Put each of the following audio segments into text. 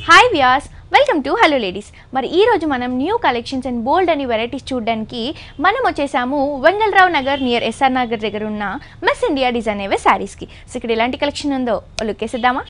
Hi Vyas, welcome to hello ladies. మరి ఈ రోజు మనం న్యూ కలెక్షన్స్ అండ్ బోల్డ్ అని వెరైటీస్ చూడడానికి మనం వచ్చేసాము వెంగళరావు నగర్ నియర్ ఎస్ఆర్ నగర్ దగ్గర ఉన్న మిస్ ఇండియా డిజైన్ అవే శారీస్కి. సో ఇక్కడ ఎలాంటి కలెక్షన్ ఉందో లుక్ వేసేద్దామా?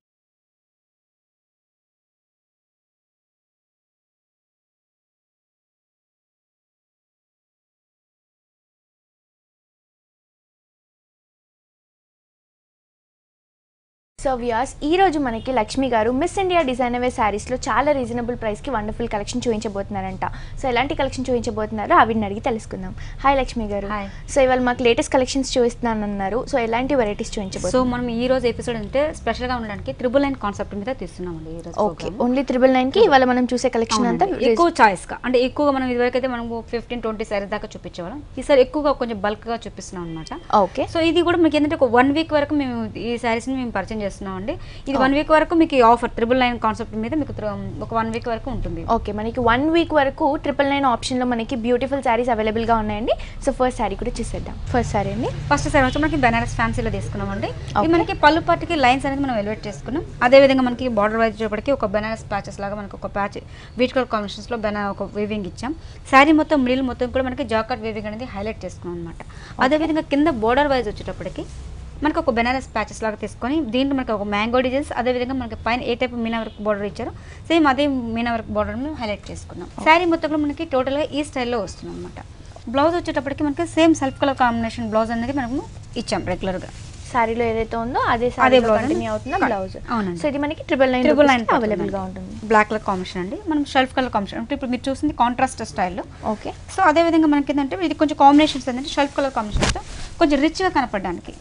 సో వ్యూయర్స్, ఈ రోజు మనకి లక్ష్మి గారు మిస్ ఇండియా డిజైన్ అవే శారీస్లో చాలా రీజనబుల్ ప్రైస్కి వండర్ఫుల్ కలెక్షన్ చూపించబోతున్నారంట. సో ఎలాంటి కలెక్షన్ చూపించబోతున్నారో ఆవిడని అడిగి తెలుసుకుందాం. హాయ్ లక్ష్మి గారు. సో ఇవాళ మాకు లేటెస్ట్ కలెక్షన్స్ చూపిస్తున్నానన్నారు. సో ఎలాంటి వెరైటీస్ చూపించబోతున్నారు? సో మనం ఈ రోజు ఎపిసోడ్ అంటే స్పెషల్గా ఉండడానికి 999 కాన్సెప్ట్ మీద తీస్తున్నామండి ఈ రోజు. ఓకే, ఓన్లీ 999కి ఇవాళ మనం చూసే కలెక్షన్ అంతా ఎక్కువ చాయిస్గా, అంటే ఎక్కువగా మనం ఇదివరకు అయితే మనం 15-20 సారీస్ దాకా చూపించేవాళ్ళం. ఈసారి ఎక్కువగా కొంచెం బల్క్గా చూపిస్తున్నాం అనమాట. ఓకే, సో ఇది కూడా మీకు ఏంటంటే ఒక 1 వీక్ వరకు మేము ఈ శారీస్ని మేము పరిచయం చేస్తున్నామండి. ఇది 1 వీక్ వరకు మీకు ఆఫర్ 999 కాన్సెప్ట్ మీద మీకు ఒక 1 వీక్ వరకు ఉంటుంది. ఓకే, మనకి 1 వీక్ వరకు 999 ఆప్షన్లో మనకి బ్యూటిఫుల్ శారీస్ అవైలబుల్గా ఉన్నాయండి. సో ఫస్ట్ శారీ కూడా చూసేద్దాం. ఫస్ట్ శారీ అండి, ఫస్ట్ శారీ వచ్చి మనకి బెనారస్ ఫ్యాన్సీలో తీసుకున్నామండి. ఇది మనకి పళ్ళు పాటికి లైన్స్ అనేది మనం ఎలివేట్ చేసుకున్నాం. అదేవిధంగా మనకి బార్డర్ వైజ్ వచ్చేప్పటికి ఒక బెనారస్ ప్యాచెస్ లాగా మనకి ఒక ప్యాచ్ వీట్ కలర్ కాంబినేషన్స్లో ఒక వీవింగ్ ఇచ్చాం. శారీ మొత్తం మిడిల్ మొత్తం కూడా మనకి జాకెట్ వీవింగ్ అనేది హైలైట్ చేసుకున్నాం అనమాట. అదేవిధంగా కింద బోర్డర్ వైజ్ వచ్చేటప్పటికి మనకు ఒక బెనారస్ ప్యాచెస్ లాగా తీసుకొని దీంట్లో మనకి ఒక మ్యాంగో డిజైన్స్, అదేవిధంగా మనకి పైన ఏ టైప్ మీనా వర్క్ బార్డర్ ఇచ్చారో సేమ్ అదే మీనా వర్క్ బార్డర్ మేము హైలైట్ చేసుకున్నాం. శారీ మొత్తం కూడా మనకి టోటల్గా ఈ స్టైల్లో వస్తుంది అనమాట. బ్లౌజ్ వచ్చేటప్పటికి మనకి same self colour combination blouse అనేది మనము ఇచ్చాం రెగ్యులర్గా. శారీలో ఏదైతే ఉందో అదే కంటిన్యూ అవుతుంది బ్లౌజ్. అవునండి. సో ఇది మనకి 999 అవైలబుల్ గా ఉంటుంది. బ్లాక్ కలర్ కాంబినేషన్ అండి, మనం షెల్ఫ్ కలర్ కాంబినేషన్ అంటే ఇప్పుడు మీరు చూసింది కాంట్రాస్ట్ స్టైల్లో. ఓకే, సో అదే విధంగా మనకి ఏంటంటే ఇది కొంచెం కాంబినేషన్స్ ఏంటంటే షెల్ఫ్ కలర్ కాంబినేషన్తో కొంచెం రిచ్గా కనపడడానికి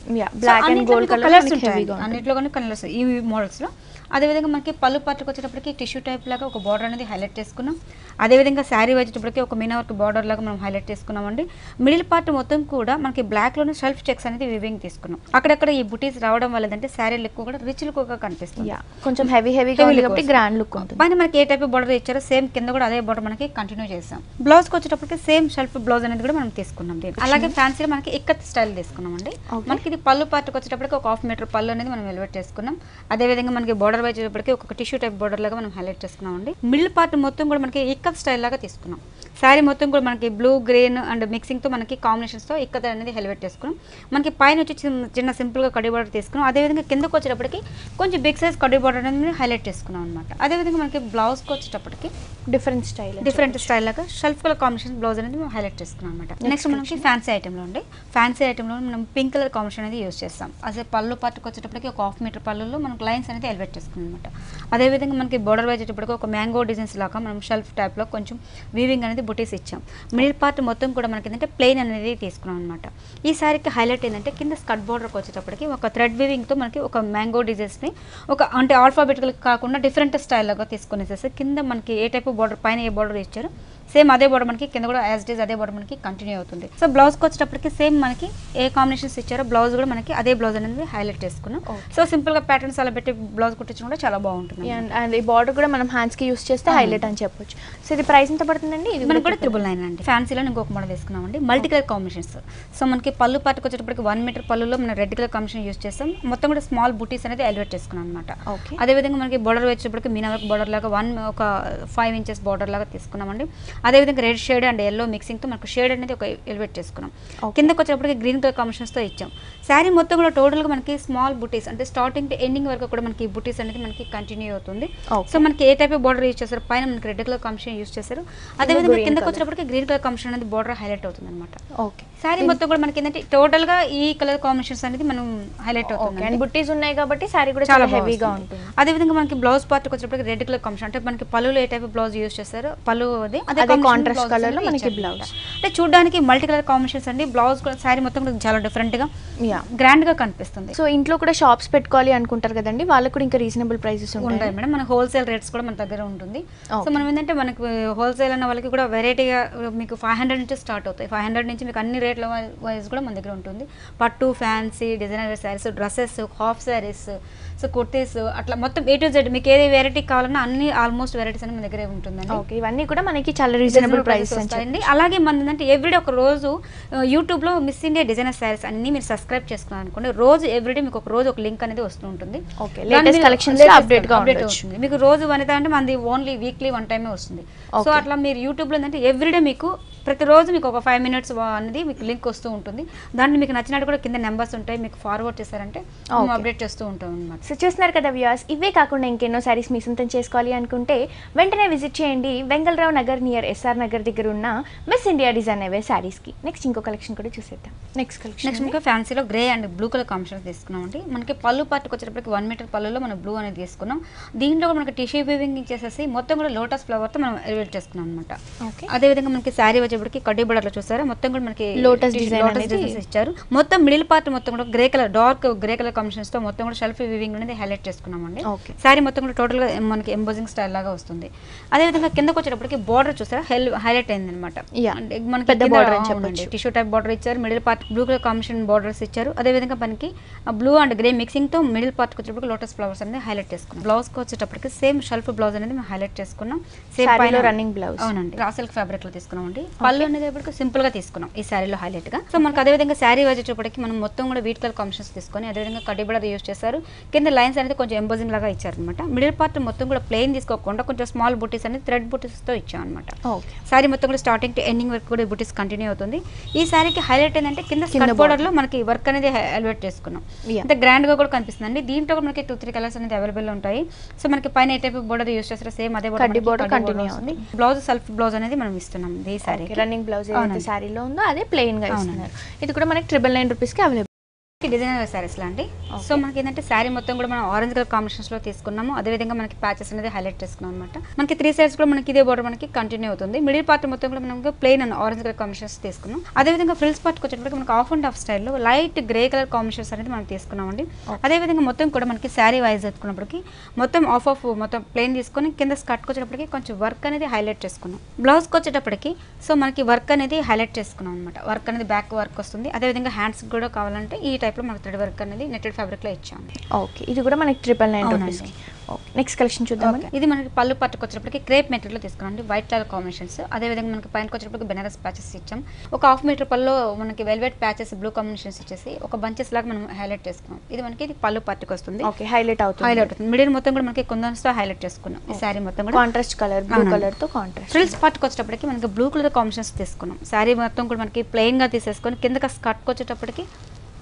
బ్లాక్ అండ్ గోల్డ్ కలర్స్ ఉంటాయి అన్నిట్లో కానీ కలర్స్ ఈ మోడల్స్లో. అదేవిధంగా మనకి పళ్ళు పార్ట్కి వచ్చేటప్పటికి టిష్యూ టైప్ లాగా ఒక బార్డర్ అనేది హైలైట్ చేసుకున్నాం. అదేవిధంగా శారీ వచ్చేటప్పటికి ఒక మీనా వర్క్ బార్డర్ లాగా మనం హైలైట్ చేసుకున్నామండి. మిడిల్ పార్ట్ మొత్తం కూడా మనకి బ్లాక్లోనే షెల్ఫ్ చెక్స్ అనేది వివింగ్ తీసుకున్నాం. అక్కడక్కడ ఈ బుటీస్ రావడం వల్ల ఏంటంటే శారీలు ఎక్కువ కూడా రిచ్ లుక్గా కనిపిస్తుంది. కొంచెం హెవీగా కాబట్టి గ్రాండ్ లుక్ ఉంటుంది. పైన మనకి ఏ టైప్ బార్డర్ ఇచ్చారో సేమ్ కింద కూడా అదే బార్డర్ మనకి కంటిన్యూ చేసాం. బ్లౌజ్కి వచ్చేటప్పటికి సేమ్ షెల్ఫ్ బ్లౌజ్ అనేది కూడా మనం తీసుకున్నాం. అలాగే ఫ్యాన్సీలో మనకి ఇక్కత్ స్టైల్ తీసుకున్నామండి. మనకి ఇది పళ్ళు పార్ట్కి వచ్చేటప్పటికి ఒక 1/2 మీటర్ పళ్ళు అనేది మనం ఎలివేట్ చేసుకున్నాం. అదేవిధంగా మనకి బార్డర్ వచ్చేటప్పటికి ఒక టిష్యూ టైప్ బార్డర్ లాగా మనం హైలైట్ చేసుకున్నామండి. మిడిల్ పార్ట్ మొత్తం కూడా మనకి ఇక్కత్ స్టైల్ లాగా తీసుకున్నాం. శారీ మొత్తం కూడా మనకి బ్లూ గ్రీన్ అండ్ మిక్సింగ్తో మనకి కాంబినేషన్స్తో ఇక్కత్ అనేది హైలైట్ చేసుకున్నాం. మనకి పైన వచ్చి చిన్న సింపుల్గా కడ్డీ బార్డర్ తీసుకున్నాం. అదేవిధంగా కిందకు వచ్చేటప్పటికి కొంచెం బిగ్ సైజ్ కడ్డీ బార్డర్ అనేది హైలైట్ చేసుకున్నాం అనమాట. అదేవిధంగా మనకి బ్లౌజ్కి వచ్చేటప్పటికి డిఫరెంట్ స్టైల్ లాగా షెల్ఫ్ కలర్ కాంబినేషన్ బ్లౌజ్ అనేది మనం హైలైట్ చేసుకున్నాం అనమాట. నెక్స్ట్ మనకి ఫ్యాన్సీ ఐటెంలో ఉండే ఫ్యాన్సీ ఐటెంలో మనం పింక్ కలర్ కాంబినేషన్ అనేది యూస్ చేస్తాం. అదే పళ్ళు పార్ట్కి వచ్చేటప్పటికి ఒక 1/2 మీటర్ పళ్ళులో మనకు లైన్స్ అనేది ఎలివేట్ చేసుకున్నాం అనమాట. అదేవిధంగా మనకి బోర్డర్ వచ్చేటప్పటికి ఒక మ్యాంగో డిజైన్స్ లాగా మనం షెల్ఫ్ టైప్లో కొంచెం వీవింగ్ అనేది బుటీస్ ఇచ్చాం. మిడిల్ పార్ట్ మొత్తం కూడా మనకి ఏంటంటే ప్లెయిన్ అనేది తీసుకున్నాం అనమాట. ఈ శారీకి హైలైట్ ఏంటంటే కింద స్కర్ట్ బోర్డర్కి వచ్చేటప్పటికి ఒక థ్రెడ్ వీవింగ్తో మనకి ఒక మ్యాంగో డిజైన్స్ని ఒక అంటే ఆల్ఫాబెటికల్ కాకుండా డిఫరెంట్ స్టైల్ లాగా తీసుకునేసేసి కింద మనకి ఏ టైప్ బార్డర్ పైన ఏ బార్డర్ ఇచ్చారు సేమ్ అదే బార్డర్ మనకి కింద కూడా యాజ్ ఇట్ ఈజ్ అదే బార్డర్ మనకి కంటిన్యూ అవుతుంది. సో బ్లౌజ్కి వచ్చేటప్పటికి సేమ్ మనకి ఏ కాంబినేషన్స్ ఇచ్చారో బ్లౌజ్ కూడా మనకి అదే బ్లౌజ్ అనేది హైలైట్ చేసుకున్నాం. సో సింపుల్గా ప్యాటర్న్స్ అలా పెట్టి బ్లౌజ్ కుట్టించడం కూడా చాలా బాగుంటుంది. అండ్ ఈ బార్డర్ కూడా మనం హ్యాండ్స్కి యూస్ చేస్తే హైలైట్ అని చెప్పొచ్చు. సో ఇది ప్రైస్ ఎంత పడుతుందండి? ఇది మనకి కూడా 999 అండి. ఫ్యాన్సీలో ఇంకొక మోడల్ తీసుకున్నామండి, మల్టీ కలర్ కాంబినేషన్స్. సో మనకి పళ్ళు పార్ట్కి వచ్చేటప్పటికి 1 మీటర్ పళ్ళులో మనం రెడ్ కలర్ కాంబినేషన్ యూస్ చేస్తాం. మొత్తం కూడా స్మాల్ బుటీస్ అనేది ఎలివేట్ చేసుకున్నాం అనమాట. అదేవిధంగా మనకి బార్డర్ వచ్చేటప్పటికి మీనా వర్క్ బార్డర్ లాగా ఒక 5 ఇంచెస్ బార్డర్ లాగా తీసుకున్నామండి. అదేవిధంగా రెడ్ షేడ్ అండ్ ఎల్లో మిక్సింగ్తో మనకు షేడ్ అనేది ఒక ఎలివేట్ చేసుకున్నాం. కిందకి వచ్చేటప్పటికి గ్రీన్ కలర్ కాంబినేషన్స్తో ఇచ్చాం. శారీ మొత్తం కూడా టోటల్గా మనకి స్మాల్ బుటీస్ అంటే స్టార్టింగ్ టు ఎండింగ్ వరకు కూడా మనకి బుటీస్ అనేది మనకి కంటిన్యూ అవుతుంది. సో మనకి ఏ టైప్ బార్డర్ యూస్ చేస్తారు, పైన మనకి రెడ్ కలర్ కాంబినేషన్ యూస్ చేస్తారు. అదేవిధంగా కిందకి వచ్చేటప్పటికి గ్రీన్ కలర్ కాంబినేషన్ అనేది బార్డర్ హైలైట్ అవుతుంది అనమాట. ఓకే, శారీ మొత్తం కూడా మనకి ఏంటంటే టోటల్గా ఈ కలర్ కాంబినేషన్స్ అనేది మనం హైలైట్ అవుతుంది. అండ్ బుటీస్ ఉన్నాయి కాబట్టి శారీ కూడా చాలా హెవీగా ఉంటుంది. అదేవిధంగా మనకి బ్లౌజ్ పార్ట్కి వచ్చేటప్పటికి రెడ్ కలర్ కాంబినేషన్ అంటే మనకి పళ్ళులో ఏ టైప్ బ్లౌజ్ యూస్ చేస్తారు పళ్ళు అదే కాంట్రాస్ట్ కలర్ లో మనకి బ్లౌజ్ అంటే చూడడానికి మల్టీ కలర్ కాంబినేషన్స్ అండి. బ్లౌజ్ కూడా శారీ మొత్తం కూడా చాలా డిఫరెంట్ గా గ్రాండ్ గా కనిపిస్తుంది. సో ఇంట్లో కూడా షాప్స్ పెట్టుకోవాలి అనుకుంటారు కదండి, వాళ్ళకి కూడా ఇంకా రీజనబుల్ ప్రైసెస్ ఉంటాయి మేడం. మన హోల్సేల్ రేట్స్ కూడా మన దగ్గర ఉంటుంది. సో మనం ఏంటంటే మనకి హోల్సేల్ అన్న వాళ్ళకి కూడా వెరైటీగా మీకు 500 నుంచి స్టార్ట్ అవుతాయి. 500 నుంచి మీకు అన్ని రేట్ల వైజ్ కూడా మన దగ్గర ఉంటుంది. పట్టు, fancy, designer saris, dresses, half saris, so kurtis అట్లా మొత్తం A to Z మీకు ఏది వెరైటీ కావాలన్నా అన్ని ఆల్మోస్ట్ వెరైటీస్ అని మన దగ్గరే ఉంటుందండి. ఓకే, ఇవన్నీ కూడా మనకి చాలా రీజనబుల్ ప్రైస్ వస్తాయండి. అలాగే మన ఏంటంటే ఎవ్రీడే ఒక రోజు యూట్యూబ్లో మిస్ ఇండియా డిజైనర్ శారీస్ అన్ని మీరు సబ్స్క్రైబ్ చేసుకున్నారు అనుకోండి, రోజు ఎవ్రీడే మీకు ఒక రోజు ఒక లింక్ అనేది వస్తూ ఉంటుంది. మీకు రోజు వనిత అంటే మనది ఓన్లీ వీక్లీ 1 టైమే వస్తుంది. సో అట్లా మీరు యూట్యూబ్లో ఏంటంటే ఎవ్రీడే మీకు ప్రతిరోజు మీకు ఒక 5 minutes అనేది మీకు లింక్ వస్తూ ఉంటుంది. దాంట్లో మీకు నచ్చినట్టు కూడా కింద నెంబర్స్ ఉంటాయి, మీకు ఫార్వర్డ్ చేశారంటే అప్డేట్ చేస్తూ ఉంటాం అనమాట. సో చూస్తున్నారు కదా వ్యూయర్స్, ఇవే కాకుండా ఇంకెన్నో సారీస్ మీ సొంతం చేసుకోవాలి అనుకుంటే వెంటనే విజిట్ చేయండి వెంగళరావు నగర్ నియర్ ఎస్ఆర్ నగర్ దగ్గర ఉన్న మిస్ ఇండియా డిజైన్ అవే సారీస్కి. నెక్స్ట్ ఇంకో కలెక్షన్ కూడా చూసేద్దాం. నెక్స్ట్ ఇంకా ఫ్యాన్సీలో grey and blue colour combination తీసుకున్నామండి. మనకి పళ్ళు పార్ట్కి వచ్చేటప్పటికి 1 meter పళ్ళులో మనం బ్లూ అనేది తీసుకున్నాం. దీంట్లో కూడా మనకి టిష్యూ వీవింగ్ చేసేసి మొత్తం కూడా లోటస్ ఫ్లవర్తో మనం ఎలివేట్ చేసుకున్నాం అనమాట. అదేవిధంగా మనకి శారీ వచ్చేప్పటికి కడ్డీ బోర్డర్లో చూసారా మొత్తం కూడా మనకి లోటస్ డిజైన్స్ ఇచ్చారు. మొత్తం మిడిల్ పార్ట్ మొత్తం కూడా grey colour dark grey colour combinations తో మొత్తం కూడా షెల్ఫ్ వీవింగ్ అనేది హైలైట్ చేసుకున్నామండి. శారీ మొత్తం కూడా టోటల్ గా మనకి ఎంబోజింగ్ స్టైల్ లాగా వస్తుంది. అదేవిధంగా కిందకు వచ్చేటప్పటికి బార్డర్ చూసారా హైలైట్ అయింది అనమాట. మనకి పెద్ద బార్డర్ చెప్పండి, టిష్యూ టైప్ బార్డర్ ఇచ్చారు. Middle part blue colour combination borders ఇచ్చారు. అదేవిధంగా మనకి బ్లూ అండ్ గ్రే మిక్సింగ్ తో మిడిల్ పార్ట్ వచ్చేటప్పటికి లోటస్ ఫ్లవర్స్ అనేది హైలైట్ చేసుకున్నాం. బ్లౌజ్ కి వచ్చేటప్పటికి సేమ్ షెల్ఫ్ బ్లౌజ్ అనేది మేము హైలైట్ చేసుకున్నాం. సేమ్ పైన రన్నింగ్ బ్లౌజ్ అవునండి రా సిల్క్ ఫ్యాబ్రిక్ లో తీసుకున్నామండి. పళ్ళు అనేది సింపుల్ గా తీసుకున్నాం ఈ శారీలో హైలైట్ గా. సో మనకు అదేవిధంగా శారీ వచ్చేటప్పటికి మనం మొత్తం కూడా వీట్ కలర్ కాంబినేషన్స్ తీసుకొని అదేవిధంగా కడ్డీ బోర్డర్ యూస్ చేశారు. కింద లైన్స్ అనేది కొంచెం ఎంబోజింగ్ లాగా ఇచ్చారు అనమాట. మిడిల్ పార్ట్ మొత్తం కూడా ప్లెయిన్ తీసుకోకుండా కొంచెం స్మాల్ బుటీస్ అనేది థ్రెడ్ బుటీస్ తో ఇచ్చాం అనమాట. శారీ మొత్తం కూడా స్టార్టింగ్ టు ఎండింగ్ వరకు కూడా బుటీస్ కంటిన్యూ అవుతుంది. ఈ శారీకి హైలైట్ ఏంటంటే కింద స్కర్ట్ బోర్డర్ లో మనకి వర్క్ అనేది ఎలివేట్ చేసుకున్నాం. అంటే గ్రాండ్ గా కూడా కనిపిస్తుంది అండి. దీంట్లో కూడా మనకి 2-3 కలర్స్ అనేది అవైలబుల్ ఉంటాయి. సో మనకి పైన ఏ టైప్ బోర్డర్ యూస్ చేస్తారో సేమ్ అదే బోర్డర్ కంటిన్యూ అవుతుంది. బ్లౌజ్ సెల్ఫ్ బ్లౌజ్ అనేది మనం ఇస్తున్నాం ఈ శారీ రన్నింగ్ బ్లౌజ్ శారీలో ఉందో అదే ప్లెయిన్ గా ఇస్తున్నారు. ఇది కూడా మనకి 999 రూపీస్ కి అవైలబుల్ డిజైనర్ శారీస్ లాంటి. సో మనకి ఏంటంటే శారీ మొత్తం కూడా మనం ఆరెంజ్ కలర్ కాంబినేషన్స్ లో తీసుకున్నాము. అదేవిధంగా మనకి ప్యాచెస్ అనేది హైలైట్ చేసుకున్నాం అనమాట. మనకి 3 sides కూడా మనకి ఇదే బోర్డర్ మనకి కంటిన్యూ అవుతుంది. మిడిల్ పార్ట్ మొత్తం కూడా మనకి plain and orange colour combinations తీసుకున్నాం. అదేవిధంగా ఫ్రిల్స్ పార్ట్ వచ్చేటప్పటికి మనకి ఆఫ్ అండ్ ఆఫ్ స్టైల్లో లైట్ గ్రే కలర్ కాంబినేషన్స్ అనేది మనం తీసుకున్నామండి. అదేవిధంగా మొత్తం కూడా మనకి శారీ వైజ్ ఎత్తుకున్నప్పటికి మొత్తం ఆఫ్ మొత్తం ప్లెయిన్ తీసుకొని కింద స్కర్ట్కి వచ్చేటప్పటికి కొంచెం వర్క్ అనేది హైలైట్ చేసుకున్నాం. బ్లౌజ్కి వచ్చేటప్పటికి సో మనకి వర్క్ అనేది హైలైట్ చేసుకున్నాం అనమాట. వర్క్ అనేది బ్యాక్ వర్క్ వస్తుంది. అదేవిధంగా హ్యాండ్స్ కూడా కావాలంటే ఈ టైప్ లో మనకి థ్రెడ్ వర్క్ అనేది నెట్టెడ్ ఫ్యాబ్రిక్ లో ఇచ్చాము. ఓకే, ఇది కూడా మనకి 999 రూపీస్. ఓకే, నెక్స్ట్ కలెక్షన్ చూద్దాం. ఇది మనకి పళ్ళు పట్టుకు వచ్చేటప్పటికి క్రేప్ మెటీరియల్ లో తీసుకున్నాం. White colour combinations. అదేవిధంగా మనకి పైనకి వచ్చేటప్పటికి బెనారస్ ప్యాచెస్ ఇచ్చాం. ఒక 1/2 meter పళ్ళు మనకి వెల్వెట్ ప్యాచెస్ బ్లూ కాంబినేషన్స్ ఇచ్చేసి ఒక బంచెస్ లాగా మనం హైలైట్ చేసుకున్నాం. ఇది మనకి ఇది పళ్ళు పట్టుకు వస్తుంది. ఓకే, హైలైట్ అవుతుంది. మిడిల్ మొత్తం కూడా మనకి కుందన్స్ తో హైలైట్ చేసుకున్నాం. ఈ శారీ మొత్తం కూడా కాంట్రాస్ట్ కలర్ బ్లూ కలర్ తో కాంట్రాస్ట్. ఫ్రిల్స్ పట్టుకు వచ్చేటప్పటికి మనకి బ్లూ కలర్ కాంబినేషన్స్ తీసుకున్నాం. శారీ మొత్తం కూడా మనకి ప్లెయిన్ గా తీసేసుకొని కిందకి స్కర్ట్ వచ్చేటప్పటికి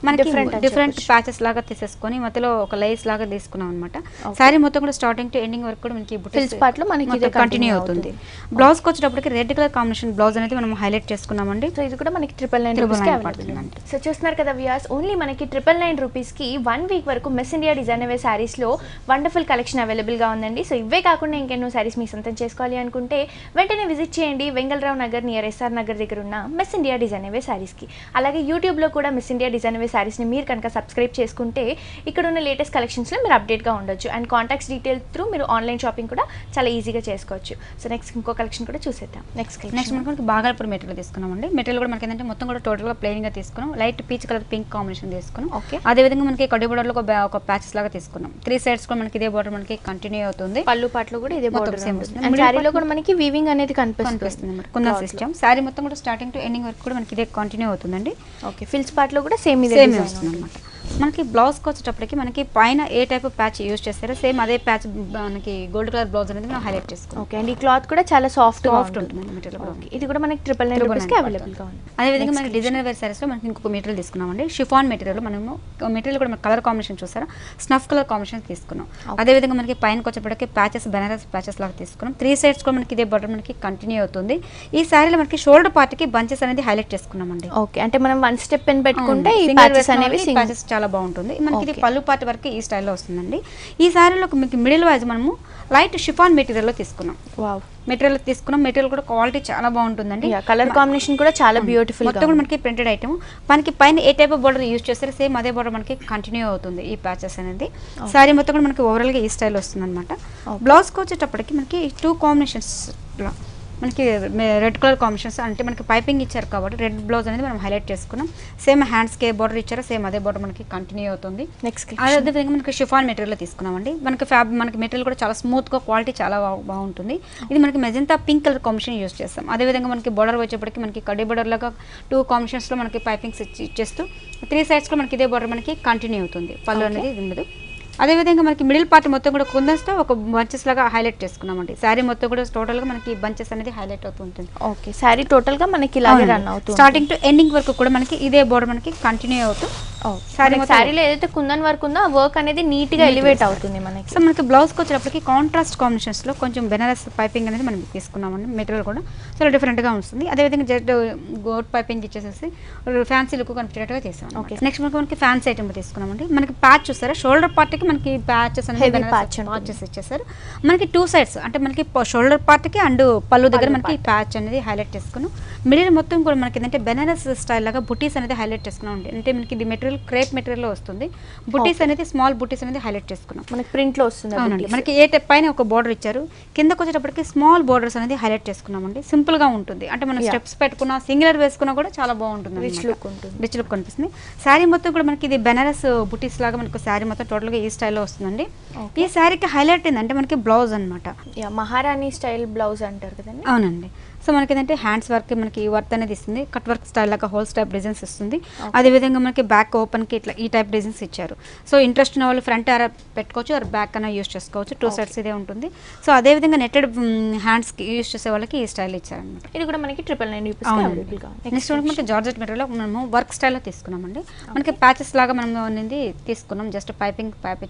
మనకి డిఫరెంట్ ప్యాచెస్ లాగా తీసేసుకొని మధ్యలో ఒక లేస్ లాగా తీసుకున్నాం అనమాట. శారీ మొత్తం కూడా స్టార్టింగ్ టు ఎండింగ్ వరకు కూడా మనకి ఫ్రిల్స్ పార్ట్ లో మనకి ఇది కంటిన్యూ అవుతుంది. బ్లౌజ్ కి వచ్చేటప్పటికి రెడ్ కలర్ కాంబినేషన్ బ్లౌజ్ అనేది మనం హైలైట్ చేసుకున్నామండి. సో ఇది కూడా మనకి 999 రూపీస్ కి అవైలబుల్ ఉంది. సో చూస్తున్నారు కదా వ్యూయర్స్, ఓన్లీ మనకి 999 రూపీస్ కి 1 week వరకు మిస్ ఇండియా డిజైన్ అవే సారీస్ లో వండర్ఫుల్ కలెక్షన్ అవైలబుల్ గా ఉందండి. సో ఇవే కాకుండా ఇంకెన్నో సారీస్ మీ సొంతం చేసుకోవాలి అనుకుంటే వెంటనే విజిట్ చేయండి వెంగళరావు నగర్ నియర్ ఎస్ఆర్ నగర్ దగ్గర ఉన్న మిస్ ఇండియా డిజైన్ అవే సారీస్ కి. అలాగే యూట్యూబ్ లో కూడా మిస్ ఇండియా డిజైన్ అవే సారీస్ ని మీరు కనుక సబ్స్క్రైబ్ చేసుకుంటే ఇక్కడ ఉన్న లేటెస్ట్ కలెక్షన్స్లో మీరు అప్డేట్గా ఉండొచ్చు. అండ్ కాంటాక్ట్స్ డీటెయిల్ త్రూ మీరు ఆన్లైన్ షాపింగ్ కూడా చాలా ఈజీగా చేసుకోవచ్చు. సో నెక్స్ట్ ఇంకో కలెక్షన్ కూడా చూసేద్దాం. నెక్స్ట్ మనకి బాగాల్పూర్ మెటీరియల్ తీసుకున్నామండి. మెటీరియల్ కూడా మనకి ఏంటంటే మొత్తం కూడా టోటల్గా ప్లెయిన్గా తీసుకున్నాం. Light peach colour pink combination తీసుకున్నాం. ఓకే, అదేవిధంగా మనకి కడ్డీ బోర్డర్లో ఒక ప్యాచెస్ లాగా తీసుకున్నాం. 3 sides కూడా మనకి ఇదే బోర్డర్ మనకి కంటిన్యూ అవుతుంది. పళ్ళు పాటలో కూడా ఇదే బోర్డర్ సేమ్ వస్తుంది. శారీలో కూడా మనకి వీవింగ్ అనేది కనిపిస్తుంది. కుందన్ సిస్టమ్. శారీ మొత్తం కూడా స్టార్టింగ్ టు ఎండింగ్ వరకు కూడా మనకి ఇదే కంటిన్యూ అవుతుందండి. ఓకే, ఫిల్స్ పార్ట్లో కూడా సేమ్ ఇదే వస్తుంది అనమాట. మనకి బ్లౌజ్కి వచ్చేటప్పటికి మనకి పైన ఏ టైప్ ప్యాచ్ యూజ్ చేస్తారో సేమ్ అదే ప్యాచ్ మనకి గోల్డ్ కలర్ బ్లౌజ్ అనేది మనం హైలైట్ చేసుకుంటాం. ఓకే, అండ్ ఈ క్లాత్ కూడా చాలా సాఫ్ట్ ఉంటుంది మెటీరియల్. ఇది కూడా మనకి 999 రూపీస్కి అవైలబుల్గా ఉంది. అదేవిధంగా మనకి డిజైనర్ వేర్ సారీస్లో మనకి ఇంకొక మెటీరియల్ తీసుకున్నామండి. Chiffon material. మనము మెటీరియల్ కూడా మన కలర్ కాంబినేషన్ చూసారా, స్నఫ్ కలర్ కాంబినేషన్ తీసుకున్నాం. అదేవిధంగా మనకి పైనకి వచ్చేటప్పటికి ప్యాచెస్ బెనారస్ ప్యాచెస్ లాగా తీసుకున్నాం. 3 sides కూడా మనకి ఇదే బోర్డర్ మనకి కంటిన్యూ అవుతుంది. ఈ శారీలో మనకి షోల్డర్ పార్ట్ కి బంచెస్ అనేది హైలైట్ చేసుకున్నామండి. ఓకే, అంటే మనం 1 step పెన్ పెట్టుకుంటే ఈ ప్యాచెస్ అనేవి ప్యాచెస్ చాలా బాగుంటుంది. మనకి ఇది పళ్ళు పార్ట్ వరకు ఈ స్టైల్లో వస్తుందండి. ఈ శారీలో మీకు మిడిల్ వైజ్ మనము లైట్ షిఫాన్ మెటీరియల్లో తీసుకున్నాం. మెటీరియల్ తీసుకున్నాం. మెటీరియల్ కూడా క్వాలిటీ చాలా బాగుంటుందండి. కలర్ కాంబినేషన్ కూడా చాలా బ్యూటిఫుల్. మొత్తం కూడా మనకి ప్రింటెడ్ ఐటమ్. మనకి పైన ఏ టైప్ ఆఫ్ బోర్డర్ యూజ్ చేస్తే సేమ్ అదే బోర్డర్ మనకి కంటిన్యూ అవుతుంది ఈ ప్యాచెస్ అనేది. శారీ మొత్తం కూడా మనకి ఓవరాల్ గా ఈ స్టైల్ వస్తుంది అనమాట. బ్లౌజ్ కి వచ్చేటప్పటికి మనకి 2 కాంబినేషన్స్ మనకి రెడ్ కలర్ కాంబినేషన్స్ అంటే మనకి పైపింగ్ ఇచ్చారు కాబట్టి రెడ్ బ్లౌజ్ అనేది మనం హైలైట్ చేసుకున్నాం. సేమ్ హ్యాండ్స్కి ఏ బార్డర్ ఇచ్చారో సేమ్ అదే బార్డర్ మనకి కంటిన్యూ అవుతుంది. నెక్స్ట్ అదేవిధంగా మనకి షిఫాన్ మెటీరియల్ తీసుకున్నామండి. మనకి మెటీరియల్ కూడా చాలా స్మూత్గా క్వాలిటీ చాలా బాగుంటుంది. ఇది మనకి magenta pink colour combination use చేస్తాం. అదేవిధంగా మనకి బార్డర్ వచ్చేప్పటికి మనకి కడ్డీ బార్డర్ లాగా 2 కాంబినేషన్స్లో మనకి పైపింగ్స్ ఇచ్చేస్తూ 3 సైడ్స్లో మనకి ఇదే బార్డర్ మనకి కంటిన్యూ అవుతుంది. పళ్ళు అనేది ఉండదు. అదేవిధంగా మనకి మిడిల్ పార్ట్ మొత్తం కూడా కుందన్స్తో ఒక బంచెస్ లాగా హైలైట్ చేసుకున్నామండి. శారీ మొత్తం కూడా టోటల్గా మనకి బంచెస్ అనేది హైలైట్ అవుతూ ఉంటుంది. ఓకే, శారీ టోటల్గా మనకి ఇలాగే రన్ అవుతుంది. స్టార్టింగ్ టు ఎండింగ్ వరకు కూడా మనకి ఇదే బోర్డర్ మనకి కంటిన్యూ అవుతూ శారీలో ఏదైతే కుందన్ వర్క్ ఉందో ఆ వర్క్ అనేది నీట్ గా ఎలివేట్ అవుతుంది మనకి. సో మనకి బ్లౌజ్కి వచ్చేటప్పటికి కాంట్రాస్ట్ కాంబినేషన్స్లో కొంచెం బెనారస్ పైపింగ్ అనేది మనం తీసుకున్నామండి. మెటీరియల్ కూడా చాలా డిఫరెంట్గా ఉంటుంది. అదేవిధంగా జెడ్ గోట్ పైపింగ్ ఇచ్చేసేసి ఫ్యాన్సీ లుక్ కనిపించేటట్టుగా చేసాం. ఓకే, నెక్స్ట్ మనకి ఫ్యాన్సీ ఐటమ్ తీసుకున్నామండి. మనకి ప్యాచ్ చూస్తారా, షోల్డర్ పార్ట్కి మనకి ప్యాచెస్ అనేది ప్యాచెస్ ఇచ్చేసారు. మనకి 2 సైడ్స్ అంటే మనకి షోల్డర్ పార్ట్కి అండ్ పళ్ళు దగ్గర మనకి ప్యాచ్ అనేది హైలైట్ చేసుకున్నాం. మిడిల్ మొత్తం కూడా మనకి ఏంటంటే బెనారస్ స్టైల్ లాగా బుటీస్ అనేది హైలైట్ చేసుకున్నాం. అంటే మనకి ఇది మెటీరియల్ క్రేప్ మెటీరియల్ లో వస్తుంది. బుటీస్ అనేది స్మాల్ బుటీస్ అనేది హైలైట్ చేసుకున్నాం. మనకి ప్రింట్ లో వస్తుంది. అవునండి, మనకి ఏ టైప్ పైన ఒక బార్డర్ ఇచ్చారు, కిందకి వచ్చేటప్పటికి స్మాల్ బార్డర్స్ అనేది హైలైట్ చేసుకున్నామండి. సింపుల్ గా ఉంటుంది. అంటే మనం స్టెప్స్ పెట్టుకున్నా సింగులర్ వేసుకున్నా కూడా చాలా బాగుంటుంది. రిచ్ లుక్ కనిపిస్తుంది. శారీ మొత్తం కూడా మనకి ఇది బెనారస్ బుటీస్ లాగా మనకు శారీ మొత్తం టోటల్ గా ఈ స్టైల్లో వస్తుందండి. ఈ శారీకి హైలైట్ ఏంటంటే మనకి బ్లౌజ్ అనమాట, మహారాణి స్టైల్ బ్లౌజ్ అంటారు కదండి. అవునండి. సో మనకి ఏంటంటే హ్యాండ్స్ వర్క్ మనకి వర్క్ అనేది ఇస్తుంది. కట్ వర్క్ స్టైల్ లాగా హోల్స్ టైప్ డిజైన్స్ ఇస్తుంది. అదేవిధంగా మనకి బ్యాక్ ఓపెన్కి ఇట్లా ఈ టైప్ డిజైన్స్ ఇచ్చారు. సో ఇంట్రెస్ట్ ఉన్న వాళ్ళు ఫ్రంట్ ఆర్ పెట్టుకోవచ్చు, ఆర్ బ్యాక్ అన్న యూస్ చేసుకోవచ్చు. 2 సైడ్స్ ఇదే ఉంటుంది. సో అదేవిధంగా నెట్టెడ్ హ్యాండ్స్కి యూస్ చేసే వాళ్ళకి ఈ స్టైల్ ఇచ్చారనమాట. ఇది కూడా మనకి 999 రూపీస్. నెక్స్ట్ మనకి జార్జెట్ మెటీరియల్ మనము వర్క్ స్టైల్లో తీసుకున్నామండి. మనకి ప్యాచెస్ లాగా మనం అనేది తీసుకున్నాం. జస్ట్ పైపింగ్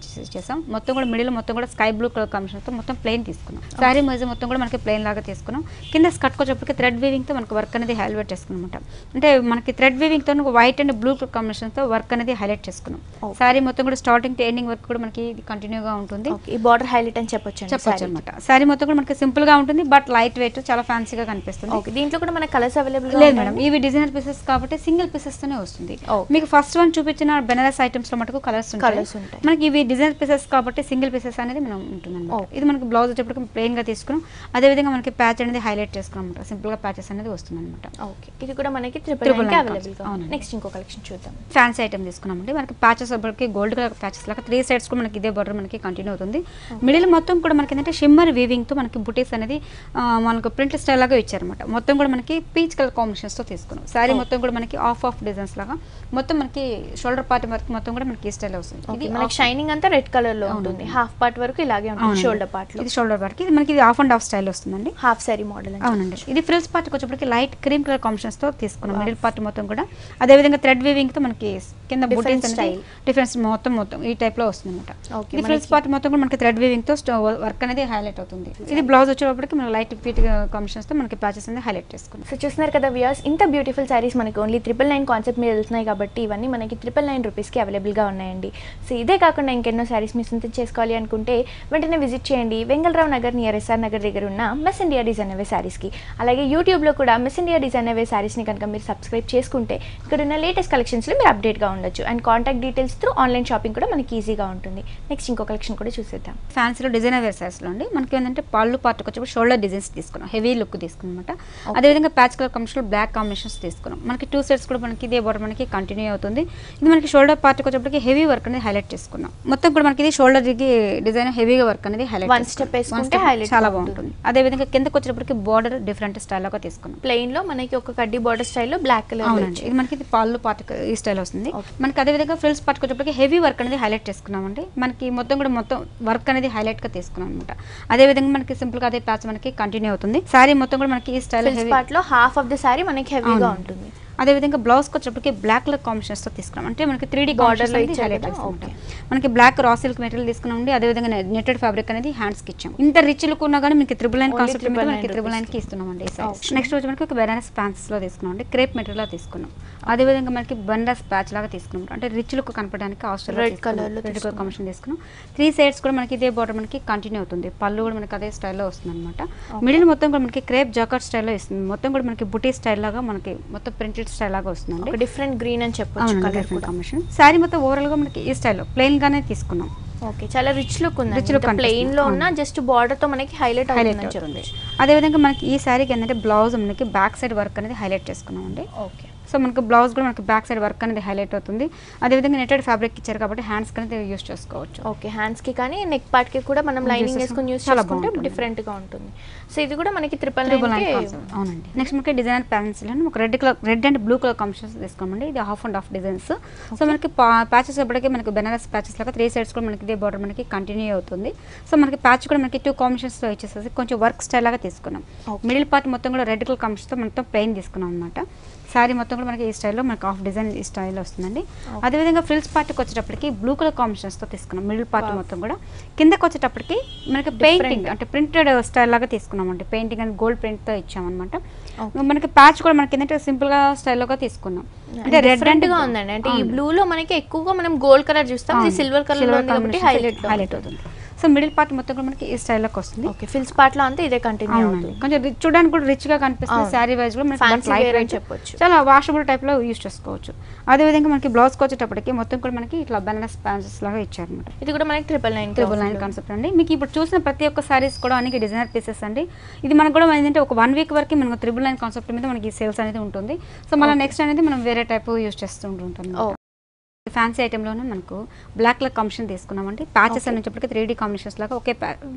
చేసాం. మొత్తం కూడా మిడిల్ మొత్తం కూడా స్కై బ్లూ కలర్ కాంబినేషన్తో మొత్తం ప్లెయిన్ తీసుకున్నాం. శారీ మైజ్ మొత్తం కూడా మనకి ప్లెయిన్ లాగా తీసుకున్నాం. కింద స్కర్ట్ వచ్చేప్పటికి థ్రెడ్ వీవింగ్తో మనకు వర్క్ అనేది హైలైట్ చేసుకున్నమాట. అంటే మనకి థ్రెడ్ వీవింగ్తో వైట్ అండ్ బ్లూ కాంబినేషన్తో వర్క్ అనేది హైలైట్ చేసుకున్నాం. శారీ మొత్తం కూడా స్టార్టింగ్ టు ఎండింగ్ వర్క్ కూడా మనకి కంటిన్యూగా ఉంటుంది. ఈ బార్డర్ హైలైట్ అని చెప్పొచ్చు అనమాట. శారీ మొత్తం కూడా మనకి సింపుల్ గా ఉంటుంది, బట్ లైట్ వెయిట్ చాలా ఫ్యాన్సీగా కనిపిస్తుంది. దీంట్లో కూడా మన కలర్స్ అవైలబుల్ లేదు మేడం, ఇవి డిజైనర్ పీసెస్ కాబట్టి సింగిల్ పీసెస్ తోనే వస్తుంది. మీకు ఫస్ట్ వన్ చూపించిన బెనారస్ ఐటమ్స్ లో మటుకు కలర్స్ ఉంటాయి. మనకి ఇవి డిజైనర్ పీసెస్ కాబట్టి సింగిల్ పీసెస్ అనేది మనం ఉంటుంది అనమాట. ఇది మనకి బ్లౌజ్ వచ్చేప్పటికి ప్లెయిన్ గా తీసుకున్నాం. అదేవిధంగా మనకి ప్యాచ్ అనేది హైలైట్ చేసుకున్నాం అనమాట. సింపుల్ గా ప్యాచెస్ అనేది వస్తుంది అనమాట. ఓకే, ఇది కూడా మనకి 999 అవైలబుల్ గా ఉంది. నెక్స్ట్ ఇంకో కలెక్షన్ చూద్దాం. ఫ్యాన్సీ ఐటమ్ తీసుకున్నామండి. మనకి ప్యాచెస్ వచ్చేప్పటికి గోల్డ్ కలర్ ప్యాచెస్ లాగా 3 సైడ్స్ కూడా మనకి ఇదే బార్డర్ మనకి కంటిన్యూ అవుతుంది. మిడిల్ మొత్తం కూడా మనకి ఏంటంటే షిమ్మర్ వీవింగ్ తో మనకి బుటీస్ అనేది మనకు ప్రింట్ స్టైల్ లాగా ఇచ్చారనమాట. మొత్తం కూడా మనకి పీచ్ కలర్ కాంబినేషన్స్ తో తీసుకున్నాం. శారీ మొత్తం కూడా మనకి ఆఫ్ డిజైన్స్ లాగా మొత్తం మనకి షోల్డర్ పార్ట్ వరకు మొత్తం కూడా మనకి ఈ స్టైల్ వస్తుంది. ఇది మనకి షైనింగ్ అంతా రెడ్ కలర్ లో ఉంటుంది. హాఫ్ పార్ట్ వరకు ఇలాగే ఉంటుంది. షోల్డర్ పార్ట్ లో ఇది షోల్డర్ పార్ట్ కి ఇది మనకి ఆఫ్ అండ్ ఆఫ్ స్టైల్ వస్తుందండి. Half sorry model. అవునండి, ఇది ఫ్రిల్స్ పార్ట్ వచ్చేప్పటికి లైట్ క్రీమ్ కలర్ కాంబినేషన్స్ తో తీసుకున్నాం. మిడిల్ పార్ట్ మొత్తం కూడా అదే విధంగా థ్రెడ్ వీవింగ్ తో మనకి కింద బుటీస్ స్టైల్ డిఫరెన్స్ మొత్తం ఈ టైప్ లో వస్తుంది అనమాట. ఇది ఫ్రిల్స్ పార్ట్ మొత్తం కూడా మనకి థ్రెడ్ వీవింగ్ తో వర్క్ అనేది హైలైట్ అవుతుంది. ఇది బ్లౌజ్ వచ్చేటప్పటికి మనకి లైట్ ఫీట్ కాంబినేషన్స్ తో మనకి ప్యాచెస్ అనేది హైలైట్ చేసుకున్నాం. సో చూస్తున్నారు కదా వ్యూయర్స్, ఇంత బ్యూటిఫుల్ సారీస్ మనకి ఓన్లీ 999 కాన్సెప్ట్ మీద వెళ్తున్నాయి కాబట్టి ఇవన్నీ మనకి 999 రూపీస్కి అవైలబుల్గా ఉన్నాయండి. సో ఇదే కాకుండా ఇంకెన్నో సారీస్ మీ సొంతం చేసుకోవాలి అనుకుంటే వెంటనే విజిట్ చేయండి వెంగళరావు నగర్ నియర్ ఎస్ఆర్ నగర్ దగ్గర ఉన్న మిస్ ఇండియా డిజైన్ అవే సారీస్కి. అలాగే యూట్యూబ్లో కూడా మిస్ ఇండియా డిజైన్ అవే సారీస్ని కనుక మీరు సబ్స్క్రైబ్ చేసుకుంటే ఇక్కడ ఉన్న లేటెస్ట్ కలెక్షన్స్లో మీరు అప్డేట్గా ఉండొచ్చు. And contact details through online shopping కూడా మనకి ఈజీగా ఉంటుంది. నెక్స్ట్ ఇంకో కలెక్షన్ కూడా చూసేద్దాం. ఫ్యాన్సీలో డిజైన్ అవే సారీస్లో అండి మనకి ఏంటంటే పళ్ళు పార్ట్కి వచ్చి షోల్డర్ డిజైన్స్ తీసుకున్నాం. హెవీ లుక్ తీసుకున్నాం అనమాట. అదేవిధంగా patch colour combination black combinations తీసుకున్నాం. మనకి 2 సెట్స్ కూడా మనకి ఇదే బార్డర్ మనకి కంటిన్యూ అవుతుంది. ఇది మనకి షోల్డర్ పార్ట్కి వచ్చేప్పటికి హెవీ వర్క్ అనేది హైలైట్ చేసుకున్నాం. మొత్తం కూడా మనకి ఇది షోల్డర్ కి డిజైన్ హెవీగా వర్క్ అనేది హైలైట్ వన్ స్టెప్ వేసుకుంటే హైలైట్ చాలా బాగుంటుంది. అదే విధంగా కిందకి వచ్చేటప్పటికి బార్డర్ డిఫరెంట్ స్టైల్ లాగా తీసుకున్నాం. ప్లెయిన్ లో మనకి ఒక కడ్డీ బార్డర్ స్టైల్లో బ్లాక్ కలర్. అవునండి, ఇది మనకి పళ్ళు పార్ట్ ఈ స్టైల్ వస్తుంది. మనకి అదే విధంగా ఫ్రిల్స్ పార్ట్కి వచ్చేప్పటికి హెవీ వర్క్ అనేది హైలైట్ చేసుకున్నామండి. మనకి మొత్తం కూడా మొత్తం వర్క్ అనేది హైలైట్ గా తీసుకున్నాం అనమాట. అదే విధంగా మనకి సింపుల్ గా అదే ప్యాచ్ మనకి కంటిన్యూ అవుతుంది. సారీ మొత్తం కూడా మనకి ఈ స్టైల్ పార్ట్ లో హాఫ్ ఆఫ్ ద సారీ మనకి హెవీగా ఉంటుంది. అదేవిధంగా బ్లౌజ్కి వచ్చేప్పటికి బ్లాక్ కలర్ కాంబినేషన్స్తో తీసుకున్నాం. అంటే మనకి 3D బార్డర్లో హైలైట్ చేసుకుంటాం. మనకి బ్లాక్ రా సిల్క్ మెటీరియల్ తీసుకున్నాం. అదేవిధంగా నెట్టెడ్ ఫ్యాబ్రిక్ అనేది హ్యాండ్స్కి ఇచ్చాం. ఇంత రిచ్ లుక్ ఉన్నా కానీ మీకు 999 కాన్సెప్ట్ మీద మనకి 999కి ఇస్తున్నామండి. నెక్స్ట్ వచ్చి మనకి ఒక బెనారస్ ప్యాంట్స్లో తీసుకున్నాం అండి. క్రేప్ మెటీరియల్ తీసుకున్నాం. అదేవిధంగా మనకి బండస్ ప్యాచ్ లాగా తీసుకున్నాం. అంటే రిచ్ లుక్ కనపడడానికి రెడ్ కలర్ కాంబినేషన్ తీసుకున్నాం. 3 సైడ్స్ కూడా మనకి ఇదే బార్డర్ మనకి కంటిన్యూ అవుతుంది. పళ్ళు కూడా మనకి అదే స్టైల్లో వస్తుంది అనమాట. మిడిల్ మొత్తం కూడా మనకి క్రేప్ జాకెట్ స్టైల్లో ఇస్తుంది. మొత్తం కూడా మనకి బుటీ స్టైల్ లాగా మనకి మొత్తం ప్రింటెడ్ స్టైల్ లాగా వస్తుంది. డిఫరెంట్ గ్రీన్ అని చెప్పొచ్చు కలర్ కాంబినేషన్. సారీ మొత్తం ఓవరాల్ గా మనకి ఈ స్టైల్లో ప్లెయిన్ గానే తీసుకున్నాం. ఓకే, చాలా రిచ్ లుక్ ఉంది. ప్లెయిన్ లో ఉన్న జస్ట్ బార్డర్ తో మనకి హైలైట్ అవుతుంది. అదే విధంగా మనకి ఈ సారీకి ఏంటంటే బ్లౌజ్ మనకి బ్యాక్ సైడ్ వర్క్ అనేది హైలైట్ చేసుకున్నాం అండి. ఓకే, సో మనకి బ్లౌజ్ కూడా మనకి బ్యాక్ సైడ్ వర్క్ అనేది హైలైట్ అవుతుంది. అదేవిధంగా నెటెడ్ ఫ్యాబ్రిక్ ఇచ్చారు కాబట్టి హ్యాండ్స్ అనేది యూస్ చేసుకోవచ్చు. ఓకే, హ్యాండ్స్ కి కానీ నెక్ పార్ట్ కి కూడా మనం లైనింగ్ వేసుకొని యూస్ చేసుకుంటే డిఫరెంట్ గా ఉంటుంది. సో ఇది కూడా మనకి 999. అవునండి. నెక్స్ట్ మనకి డిజైనర్ పెన్సిల్ అని ఒక red and blue colour combinations తీసుకోమండి. ఇది half and half designs. So మనకి ప్యాచెస్ అప్పటికి మనకి బెనారస్ ప్యాచెస్ లాగా 3 సైడ్స్ కూడా మనకి ఇదే బార్డర్ మనకి కంటిన్యూ అవుతుంది. సో మనకి ప్యాచ్ కూడా మనకి 2 కాంబినేషన్స్ లో ఇచ్చేసేసి కొంచెం వర్క్ స్టైల్ లాగా తీసుకున్నాం. మిడిల్ పార్ట్ మొత్తం కూడా రెడ్ కలర్ కాంబినేషన్స్ తో మొత్తం ప్లెయిన్ తీసుకున్నాం అనమాట. శారీ మొత్తం కూడా మనకి ఈ స్టైల్లో మనకి హాఫ్ డిజైన్ ఈ స్టైల్లో వస్తుందండి. అదేవిధంగా ఫ్రిల్స్ పార్ట్కి వచ్చేటప్పటికి బ్లూ కలర్ కాంబినేషన్స్తో తీసుకున్నాం. మిడిల్ పార్ట్ మొత్తం కూడా కిందకి వచ్చేటప్పటికి మనకి పెయింటింగ్ అంటే ప్రింటెడ్ స్టైల్ లాగా తీసుకున్నామండి. పెయింటింగ్ అండ్ గోల్డ్ ప్రింట్తో ఇచ్చామన్నమాట. మనకి ప్యాచ్ కూడా మనకి ఏంటంటే సింపుల్గా స్టైల్లోగా తీసుకున్నాం. అంటే రెడ్ గా ఉందండి. అంటే ఈ బ్లూ లో మనకి ఎక్కువగా మనం గోల్డ్ కలర్ చూస్తాం, ఇది సిల్వర్ కలర్ హైలైట్ అవుతుంది. సో మిడిల్ పార్ట్ మొత్తం కూడా మనకి ఈ స్టైల్లోకి వస్తుంది. ఓకే, ఫిల్స్ పార్ట్ లో అంతా ఇదే కంటిన్యూ అవుతుంది. కొంచెం చూడడానికి కూడా రిచ్ గా కనిపిస్తుంది. శారీ వైజ్ కూడా మనకి చెప్పొచ్చు, చాలా వాషబుల్ టైప్ లో యూస్ చేసుకోవచ్చు. అదే విధంగా మనకి బ్లౌజ్ కి వచ్చేటప్పటికి మొత్తం కూడా మనకి ఇట్లా బనారస్ ప్యాంచెస్ లాగా ఇచ్చారన్నమాట. ఇది కూడా మనకి 999 కాన్సెప్ట్ అండి. మీకు ఇప్పుడు చూసిన ప్రతి ఒక్క సారీస్ కూడా అన్ని డిజైనర్ పీసెస్ అండి. ఇది మనకు కూడా ఏంటంటే ఒక 1 వీక్ వరకు మనకు 999 కాన్సెప్ట్ మీద మనకి సేల్స్ అనేది ఉంటుంది. సో మళ్ళీ నెక్స్ట్ అనేది మనం వేరే టైప్ యూస్ చేస్తూ ఉంటాం. ఫ్యాన్సీ ఐటెంలోనే మనకు బ్లాక్ కలర్ కాంబినేషన్ తీసుకున్నామండి. ప్యాచెస్ అనేటప్పటికి 3D కాంబినేషన్స్ లాగా ఒకే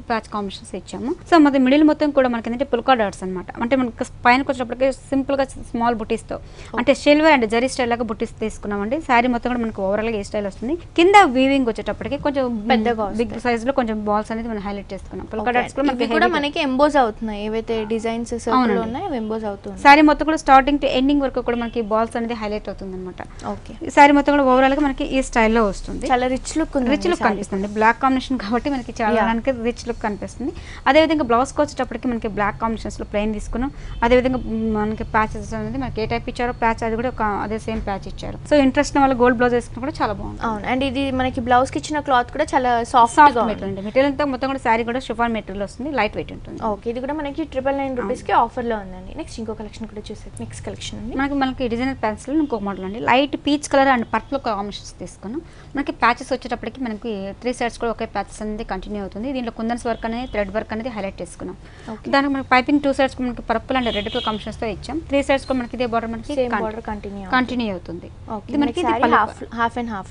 ప్యాచ్ కాంబినేషన్స్ ఇచ్చాము. సో మరి మిడిల్ మొత్తం కూడా మనకి ఏంటంటే పుల్కా డాట్స్ అనమాట. అంటే మనకి పైనకి వచ్చేటప్పటికి సింపుల్ గా స్మాల్ బుటీస్తో అంటే సిల్వర్ అండ్ జరీ స్టైల్ లాగా బుటీస్ తీసుకున్నామండి. శారీ మొత్తం కూడా మనకు ఓవరాల్ గా ఏ స్టైల్ వస్తుంది. కింద వీవింగ్ వచ్చేటప్పటికి కొంచెం పెద్దగా బిగ్ సైజ్ లో కొంచెం బాల్స్ అనేది మనం హైలైట్ చేసుకున్నాం. పుల్కా డాట్స్ కూడా మనకి ఎంబోజ్ అవుతున్నాయి. ఏవైతే డిజైన్స్ ఉన్నాయో ఎంబోజ్ అవుతుంది. శారీ మొత్తం కూడా స్టార్టింగ్ టు ఎండింగ్ వరకు కూడా మనకి బాల్స్ అనేది హైలైట్ అవుతుంది అనమాట. ఓకే, శారీ మొత్తం కూడా ఓవరాల్ మనకి ఈ స్టైల్లో వస్తుంది. చాలా రిచ్ లుక్ కనిపిస్తుంది. బ్లాక్ కాంబినేషన్ కాబట్టి మనకి చాలా రిచ్ లుక్ కనిపిస్తుంది. అదేవిధంగా బ్లౌజ్ కి వచ్చేటప్పటికి మనకి బ్లాక్ కాంబినేషన్స్ లో ప్లెయిన్ తీసుకున్నాం. అదేవిధంగా మనకి ప్యాచెస్ అనేది మనకి ఏ టైప్ ఇచ్చారో ప్యాచ్ అది కూడా అదే సేమ్ ప్యాచ్ ఇచ్చారు. సో ఇంట్రెస్ట్ వల్ల గోల్డ్ బ్లౌజ్ వేసుకుని కూడా చాలా బాగుంది. అవును, అండ్ ఇది మనకి బ్లౌజ్ కి ఇచ్చిన క్లాత్ కూడా చాలా సాఫ్ట్ మెటీరియల్. మెటీరియల్ అంతా మొత్తం కూడా శారీ కూడా షిఫాన్ మెటీరియల్ వస్తుంది. లైట్ వెయిట్ ఉంటుంది. ఓకే, ఇది కూడా మనకి 999 రూపీస్ కి ఆఫర్ లో ఉందండి. నెక్స్ట్ ఇంకో కలెక్షన్ కూడా చూసేది నెక్స్ట్ కలెక్షన్ ఉంది. మనకి డిజైనర్ పెన్సిల్ ఇంకొక మోడల్ అండి. Light peach colour and purple combinations తీసుకున్నాం. మనకి ప్యాచెస్ వచ్చేటప్పటికి మనకి 3 సైడ్స్ కూడా ఒకే ప్యాచెస్ అనేది కంటిన్యూ అవుతుంది. దీంట్లో కుందన్స్ వర్క్ అనేది థ్రెడ్ వర్క్ అనేది హైలైట్ చేసుకున్నాం. దానికి మనకి పైపింగ్ 2 సైడ్స్ మనకి purple and red colour combinations తో ఇచ్చాం. 3 సైడ్స్ కూడా మనకి ఇదే బార్డర్ మనకి కంటిన్యూ అవుతుంది. ఇది మనకి హాఫ్ అండ్ హాఫ్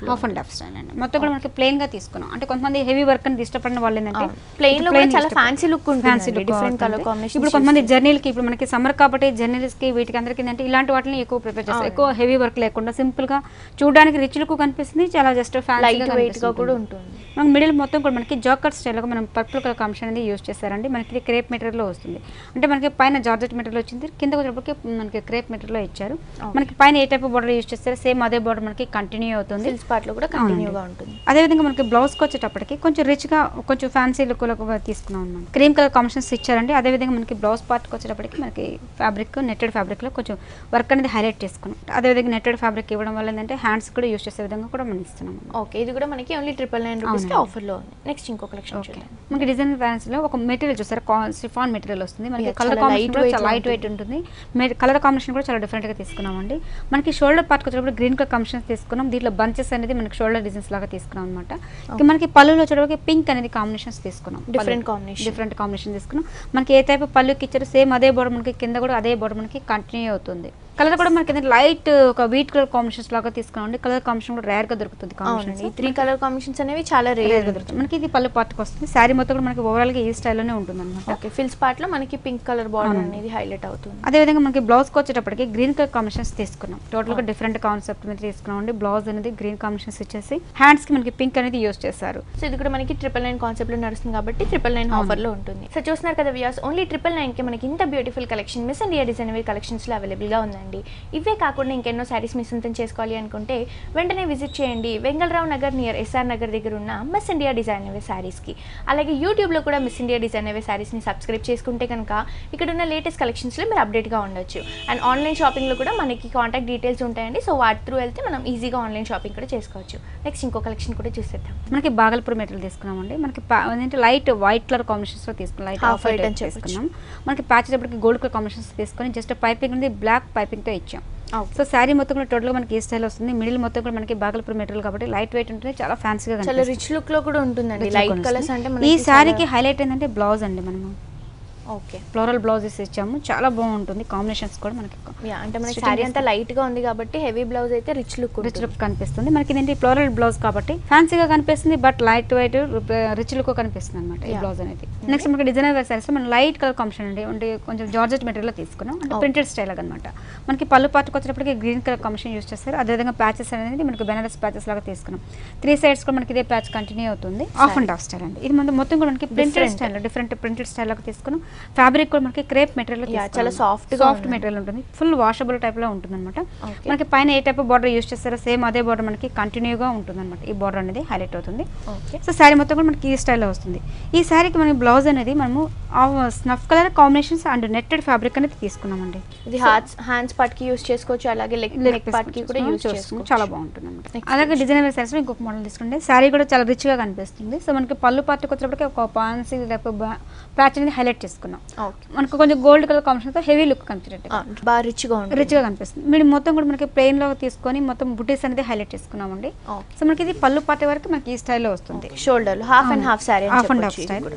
స్టైల్ అండి. మొత్తం కూడా మనకి ప్లెయిన్ గా తీసుకున్నాం. అంటే కొంతమంది హెవీ వర్క్ అని ఇష్టపడిన వాళ్ళు ఏంటంటే ప్లెయిన్ లో చాలా ఫ్యాన్సీ లుక్ ఉంటుంది. Different colour combination. ఇప్పుడు కొంతమంది జర్నీలకి ఇప్పుడు మనకి సమ్మర్ కాబట్టి జర్నీస్ కి వీటికి అందరికి ఏంటంటే ఇలాంటి వాటిని ఎక్కువ ప్రిఫర్ చేస్తారు. ఎక్కువ హెవీ వర్క్ లేకుండా సింపుల్ గా చూడడానికి రిచ్ లుక్ కనిపిస్తుంది. చాలా జస్ట్ లైట్ వెయిట్ గా కూడా ఉంటుంది. మనకి మిడిల్ మొత్తం కూడా మనకి జాకర్ స్టైల్ గా మనం పర్పుల్ కలర్ కాంబినేషన్ అనేది యూస్ చేశారండి. మనకి ఇది క్రేప్ మెటీరియల్ లో వస్తుంది. అంటే మనకి పైన జార్జెట్ మెటీరియల్ వచ్చింది, కింద వచ్చేటప్పటికి మనకి క్రేప్ మెటీరియల్ లో ఇచ్చారు. మనకి పైన ఏ టైప్ బార్డర్ యూస్ చేస్తారో సేమ్ అదే బార్డర్ మనకి కంటిన్యూ అవుతుంది. ఫిల్స్ పార్ట్ లో కూడా కంటిన్యూగా ఉంటుంది. అదే విధంగా మనకి బ్లౌజ్ కి వచ్చేటప్పటికి కొంచెం రిచ్ గా కొంచెం ఫ్యాన్సీ లుక్ లో తీసుకున్నాం అన్నమాట. క్రీమ్ కలర్ కాంబినేషన్స్ ఇచ్చారండి. అదే విధంగా మనకి బ్లౌజ్ పార్ట్ కి వచ్చేటప్పటికి మనకి ఫ్యాబ్రిక్ నెట్టెడ్ ఫ్యాబ్రిక్ లో కొంచెం వర్క్ అనేది హైలైట్ చేసుకున్నాం. అదే విధంగా నెట్టెడ్ ఫ్యాబ్రిక్ ఇవ్వడం వల్ల ఏంటంటే హ్యాండ్స్ కూడా యూస్ చేసే విధంగా కూడా మనం ఇస్తున్నాం. ఓకే, ఇది కూడా మనకి ఓన్లీ 999 రూపీస్ కి ఆఫర్ లో ఉంది. నెక్స్ట్ ఇంకో కలెక్షన్ చూద్దాం. మనకి డిజైనర్ ఫ్యాన్స్ లో ఒక మెటీరియల్ చూసారు, షిఫాన్ మెటీరియల్ వస్తుంది. మనకి కలర్ కాంబినేషన్ కూడా చాలా లైట్ వెయిట్ ఉంటుంది. కలర్ కాంబినేషన్ కూడా చాలా డిఫరెంట్ గా తీసుకున్నామండి. మనకి షోల్డర్ పార్ట్ వచ్చేటప్పుడు గ్రీన్ కలర్ కాంబినేషన్ తీసుకున్నాం. దీంట్లో బంచెస్ అనేది మనకి షోల్డర్ డిజైన్స్ లాగా తీసుకున్నాం అనమాట. మనకి పళ్ళులో వచ్చేటప్పుడు పింక్ అనేది కాంబినేషన్స్ తీసుకున్నాం. డిఫరెంట్ కాంబినేషన్ తీసుకున్నాం. మనకి ఏ టైప్ పళ్ళుకి ఇచ్చారో సేమ్ అదే బోర్డర్ మనకి కింద కూడా అదే బోర్డర్ మనకి కంటిన్యూ అవుతుంది. కలర్ కూడా మనకి లైట్ ఒక వీట్ కలర్ కాంబినేషన్స్ లాగా తీసుకున్నాం. కలర్ కాంబినేషన్ కూడా రేర్ గా దొరుకుతుంది. ఈ 3 కలర్ కాంబినేషన్స్ అనేవి చాలా రేర్ గా దొరుకుతాయి. మనకి ఇది పళ్ళు పార్ట్కి వస్తుంది. శారీ మొత్తం కూడా మనకి ఓవరాల్ గా ఈ స్టైల్లోనే ఉంటుంది అనమాట. ఓకే, ఫిల్స్ పార్ట్ లో మనకి పింక్ కలర్ బార్డర్ అనేది హైలైట్ అవుతుంది. అదే విధంగా మనకి బ్లౌజ్ కి వచ్చేటప్పటికి గ్రీన్ కలర్ కాంబినేషన్స్ తీసుకున్నాం. టోటల్ గా డిఫరెంట్ కాన్సెప్ట్ మీద తీసుకున్నాం అండి. బ్లౌజ్ అనేది గ్రీన్ కాంబినేషన్స్ ఇచ్చేసి హ్యాండ్స్ కి మనకి పింక్ అనేది యూస్ చేశారు. సో ఇది కూడా మనకి 999 కాన్సెప్ట్ లో నడుస్తుంది కాబట్టి 999 ఆఫర్ లో ఉంటుంది. సో చూస్తున్నారు కదా వ్యూయర్స్, ఓన్లీ 999 కి మనకి ఇంత beautiful collection Miss India design wear collections లో అవైలబుల్ గా ఉందండి. ఇవే కాకుండా ఇంకెన్నో సారీస్ మీ సొంతం చేసుకోవాలి అనుకుంటే వెంటనే విజిట్ చేయండి వెంగళరావు నగర్ నియర్ ఎస్ఆర్ నగర్ దగ్గర ఉన్న మిస్ ఇండియా డిజైన్ వేర్ సారీస్కి. అలాగే యూట్యూబ్లో కూడా మిస్ ఇండియా డిజైన్ వేర్ సారీస్ని సబ్స్క్రైబ్ చేసుకుంటే కనుక ఇక్కడ ఉన్న లేటెస్ట్ కలెక్షన్స్లో మీరు అప్డేట్గా ఉండొచ్చు. అండ్ ఆన్లైన్ షాపింగ్లో కూడా మనకి కాంటాక్ట్ డీటెయిల్స్ ఉంటాయండి. సో వాటి త్రూ వెళ్తే మనం ఈజీగా ఆన్లైన్ షాపింగ్ కూడా చేసుకోవచ్చు. నెక్స్ట్ ఇంకో కలెక్షన్ కూడా చూసేద్దాం. మనకి బాగల్పూర్ మెటీరియల్ తీసుకున్నామండి. మనకి ఏంటంటే లైట్ వైట్ కలర్ కాంబినేషన్స్లో తీసుకున్నాం. లైట్ ఆఫ్ వైట్ అని చేసుకున్నాం. మనకి ప్యాచెస్ ఎప్పటికి గోల్డ్ కలర్ కాంబినేషన్స్ తీసుకొని జస్ట్ పైపింగ్ ఉంది బ్లాక్ పైపింగ్తో ఇచ్చాం. సో శారీ మొత్తం కూడా టోటల్గా మనకి ఈ స్టైల్ వస్తుంది. మిడిల్ మొత్తం కూడా మనకి బాగల్పూర్ మెటీరియల్ కాబట్టి లైట్ వెయిట్ ఉంటుంది, చాలా ఫ్యాన్సీగా చాలా రిచ్ లుక్ లో కూడా ఉంటుందండి. లైట్ కలర్స్ అంటే ఈ శారీకి హైలైట్ ఏంటంటే బ్లౌజ్ అండి. మనము ఓకే ఫ్లోరల్ బ్లౌజెస్ ఇచ్చాము, చాలా బాగుంటుంది. కాంబినేషన్స్ కూడా మనకి అంటే మనకి శారీ అంతా లైట్ గా ఉంది కాబట్టి హెవీ బ్లౌజ్ అయితే రిచ్ లుక్ కనిపిస్తుంది. మనకి ఇదేంటి ఫ్లోరల్ బ్లౌజ్ కాబట్టి ఫ్యాన్సీగా కనిపిస్తుంది, but light weight rich look కనిపిస్తుంది అనమాట ఈ బ్లౌజ్ అనేది. నెక్స్ట్ మనకి డిజైనర్ వేర్ సారీస్ మనం లైట్ కలర్ కాంబినేషన్ అండి, అంటే కొంచెం జార్జెట్ మెటీరియల్ తీసుకున్నాం, అంటే ప్రింటెడ్ స్టైల్ అనమాట. మనకి పళ్ళు పాటుకు వచ్చేటప్పటికి గ్రీన్ కలర్ కాంబినేషన్ యూస్ చేస్తారు. అదేవిధంగా ప్యాచెస్ అనేది మనకి బెనారస్ ప్యాచెస్ లాగా తీసుకున్నాం. 3 సైడ్స్ కూడా మనకి ఇదే ప్యాచ్ కంటిన్యూ అవుతుంది. ఆఫ్ అండ్ ఆఫ్ స్టైల్ అండి. ఇది మొత్తం కూడా మనకి printed style, different printed style లాగా తీసుకున్నాం. ఫ్యాబ్రిక్ కూడా మనకి క్రేప్ మెటీరియల్, చాలా సాఫ్ట్ మెటీరియల్ ఉంటుంది, ఫుల్ వాషబుల్ టైప్ లో ఉంటుంది అనమాట. మనకి పైన ఏ టైప్ బార్డర్ యూస్ చేస్తారో సేమ్ అదే బార్డర్ మనకి కంటిన్యూగా ఉంటుంది అనమాట. ఈ బార్డర్ అనేది హైలైట్ అవుతుంది. సో శారీ మొత్తం కూడా మనకి ఈ స్టైల్లో వస్తుంది. ఈ శారీకి మనకి బ్లౌజ్ అనేది మనము snuff colour combinations and netted fabric అనేది తీసుకున్నామండి. ఇది హ్యాండ్స్ పార్ట్ కి యూస్ చేసుకోవచ్చు, అలాగే నెక్ పార్ట్ కి కూడా యూస్ చేసుకోవచ్చు, చాలా బాగుంటుంది అనమాట. అలాగే డిజైనర్ సారీస్ ఇంకొక మోడల్ తీసుకుంటే శారీ కూడా చాలా రిచ్ గా కనిపిస్తుంది. సో మనకి పళ్ళు పార్ట్కి వచ్చేటప్పటికి ఒక పాన్సీ ప్యాచ్ అనేది హైలైట్ చేసుకున్నాం. మనకు కొంచెం గోల్డ్ కలర్ కాంబినేషన్ తో హెవీ లుక్ కనిపించేటట్టు బాగా రిచ్ గా కనిపిస్తుంది. మీరు మొత్తం కూడా మనకి ప్లెయిన్ లో తీసుకొని మొత్తం బుటీస్ అనేది హైలైట్ చేసుకున్నామండి. సో మనకి ఇది పళ్ళు పార్టీ వరకు మనకి ఈ స్టైల్లో వస్తుంది. Shoulder half and half sorry, half and half style.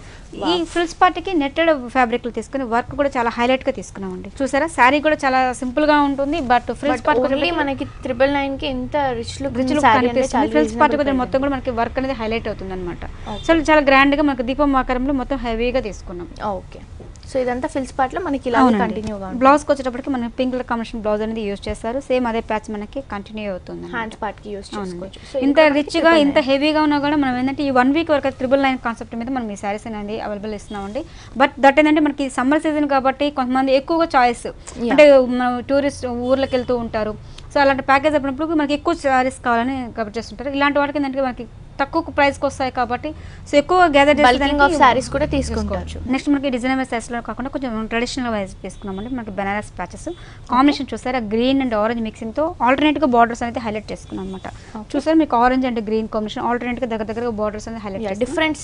ఈ ఫ్రిల్స్ పార్టీకి నెట్టెడ్ ఫ్యాబ్రిక్ లో తీసుకుని వర్క్ కూడా చాలా హైలైట్ గా తీసుకున్నామండి. చూసారా శారీ కూడా చాలా సింపుల్ గా ఉంటుంది, బట్ ఫ్రిల్స్ పార్టీ మనకి 999 కి ఎంత రిచ్ లుక్ కనిపిస్తుంది. ఫ్రిల్స్ పార్టీ కూడా మొత్తం కూడా మనకి వర్క్ అనేది హైలైట్ అవుతుంది అనమాట. సో చాలా గ్రాండ్ గా మనకి దీపం ఆకారంలో మొత్తం హెవీగా తీసుకున్నాం. ఓకే, సో ఇదంతా ఫిల్స్ పార్ట్ లో మనకి ఇలా కంటిన్యూగా ఉంటుంది. బ్లౌజ్ కి వచ్చేటప్పటికి మనం పింక్ కలర్ కాంబినేషన్ బ్లౌజ్ అనేది యూస్ చేస్తారు. సేమ్ అదే ప్యాచ్ మనకి కంటిన్యూ అవుతుంది. హ్యాండ్స్ పార్ట్ కి యూస్ చేసుకోవచ్చు. ఇంత రిచ్ గా ఇంత హెవీగా ఉన్నా కూడా మనం ఏంటంటే ఈ 1 వీక్ వరకు 999 కాన్సెప్ట్ మీద మనం ఈ సారీస్ అనేది అవైలబుల్ ఇస్తున్నామండి. బట్ దట్ ఏంటంటే మనకి సమ్మర్ సీజన్ కాబట్టి కొంతమంది ఎక్కువగా చాయిస్, అంటే టూరిస్ట్ ఊర్లకు వెళ్తూ ఉంటారు. సో అలాంటి ప్యాకేజ్ అయినప్పుడు మనకి ఎక్కువ సారీస్ కావాలని కవర్ చేస్తుంటారు. ఇలాంటి వాటికి ఏంటంటే మనకి తక్కువ ప్రైస్కి వస్తాయి కాబట్టి సో ఎక్కువ గ్యాదర్ చేసి సారీస్ కూడా తీసుకోవచ్చు. నెక్స్ట్ మనకి డిజైనర్ సారీస్లో కాకుండా కొంచెం ట్రెడిషనల్ వైజ్ తీసుకున్నామండి. మనకి బెనారస్ ప్యాచెస్ కాంబినేషన్ చూసారా, గ్రీన్ అండ్ ఆరెంజ్ మిక్సింగ్తో ఆల్టర్నేట్గా బార్డర్స్ అనేది హైలైట్ చేసుకున్నాం అనమాట. చూసారా మీకు ఆరెంజ్ అండ్ గ్రీన్ కాంబినేషన్ ఆల్టర్నేట్గా దగ్గర బార్డర్స్ అనేది హైలైట్, డిఫరెంట్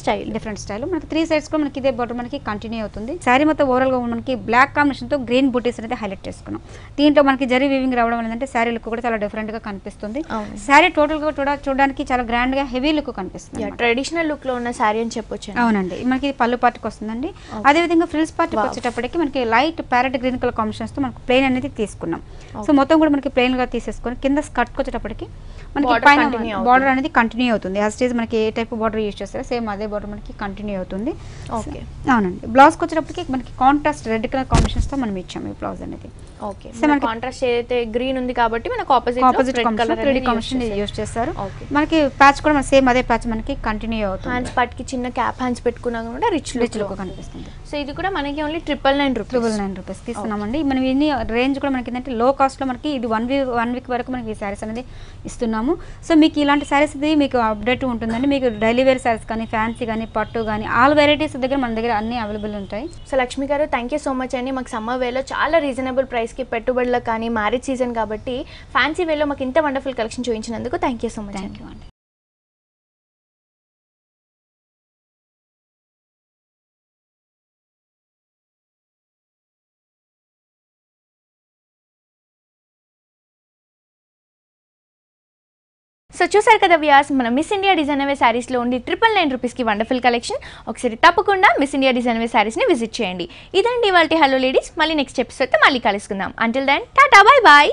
స్టైల్. మనకి 3 సైడ్స్ కూడా మనకి ఇదే బార్డర్ మనకి కంటిన్యూ అవుతుంది. శారీ మొత్తం ఓవరాల్గా మనకి బ్లాక్ కాంబినేషన్తో గ్రీన్ బుటీస్ అనేది హైలైట్ చేసుకున్నాం. దీంట్లో మనకి జరీ వీవింగ్ రావడం ఏంటంటే శారీ లుక్ కూడా చాలా డిఫరెంట్గా కనిపిస్తుంది. శారీ టోటల్గా చూడడానికి చాలా గ్రాండ్గా హెవీ లుక్ కనిపిస్తుంది. ట్రెడిషనల్ లుక్ లో ఉన్న సారీ అని చెప్పొచ్చు. అవునండి, మనకి పళ్ళు పార్టీకి వస్తుందండి. అదేవిధంగా ఫ్రిల్స్ పార్టీకి వచ్చేటప్పటికి మనకి light parrot green colour combinations తో మనకి ప్లెయిన్ అనేది తీసుకున్నాం. సో మొత్తం కూడా మనకి ప్లెయిన్ గా తీసేసుకొని కింద స్కర్ట్ వచ్చేటప్పటికి మనకి పైన బార్డర్ అనేది కంటిన్యూ అవుతుంది. యాజ్ స్టేజ్ మనకి ఏ టైప్ బార్డర్ యూస్ చేస్తారో సేమ్ అదే బార్డర్ మనకి కంటిన్యూ అవుతుంది. ఓకే, అవునండి. బ్లౌజ్ వచ్చేటప్పటికి మనకి కాంట్రాస్ట్ రెడ్ కలర్ కాంబినేషన్స్ తో మనం ఇచ్చాము ఈ బ్లౌజ్ అనేది. ఓకే, మనకి కాంట్రాస్ట్ ఏదైతే గ్రీన్ ఉంది కాబట్టి మనకి opposite colour red combination use చేస్తారు. మనకి ప్యాచ్ కూడా సేమ్ అదే ప్యాచ్ మనకి కంటిన్యూ అవుతుంది. హ్యాండ్స్ పార్ట్ కి చిన్న క్యాప్ హ్యాండ్స్ పెట్టుకున్నా కూడా రిచ్ లుక్ కనిపిస్తుంది. సో ఇది కూడా మనకి ఓన్లీ 999 రూపీస్ తీసుకున్నామండి. మనం ఇన్ని రేంజ్ కూడా మనకి ఏంటంటే లో కాస్ట్ లో మనకి ఇది 1 వీక్ వరకు మనకి ఈ సారీస్ అనేది ఇస్తున్నాము. సో మీకు ఇలాంటి సారీస్ ఇది మీకు అప్డేట్ ఉంటుందండి. మీకు డైలీ వేర్ సారీస్ కానీ, ఫ్యాన్సీ కానీ, పట్టు కానీ ఆల్ వెరైటీస్ దగ్గర మన దగ్గర అన్ని అవైలబుల్ ఉంటాయి. సో లక్ష్మి గారు, థ్యాంక్ యూ సో మచ్ అండి. మాకు సమ్మర్ వేలో చాలా రీజనబుల్ ప్రైస్ కి పెట్టుబడులకు కానీ, మ్యారేజ్ సీజన్ కాబట్టి ఫ్యాన్సీ వేలో మాకు ఇంత వండర్ఫుల్ కలెక్షన్ చూపించినందుకు thank you so much. Thank you అండి. సో చూసారు కదా వ్యూయర్స్, మన మిస్ ఇండియా డిజైనర్ వేర్ సారీస్లో ఉండి 999 రూపీస్కి వండర్ఫుల్ కలెక్షన్. ఒకసారి తప్పకుండా మిస్ ఇండియా డిజైనర్ వేర్ సారీస్ని విజిట్ చేయండి. ఇదండి ఇవాల్టి హలో లేడీస్. మళ్ళీ నెక్స్ట్ ఎపిసోడ్తో మళ్ళీ కలుసుకుందాం. Until then tata, bye bye.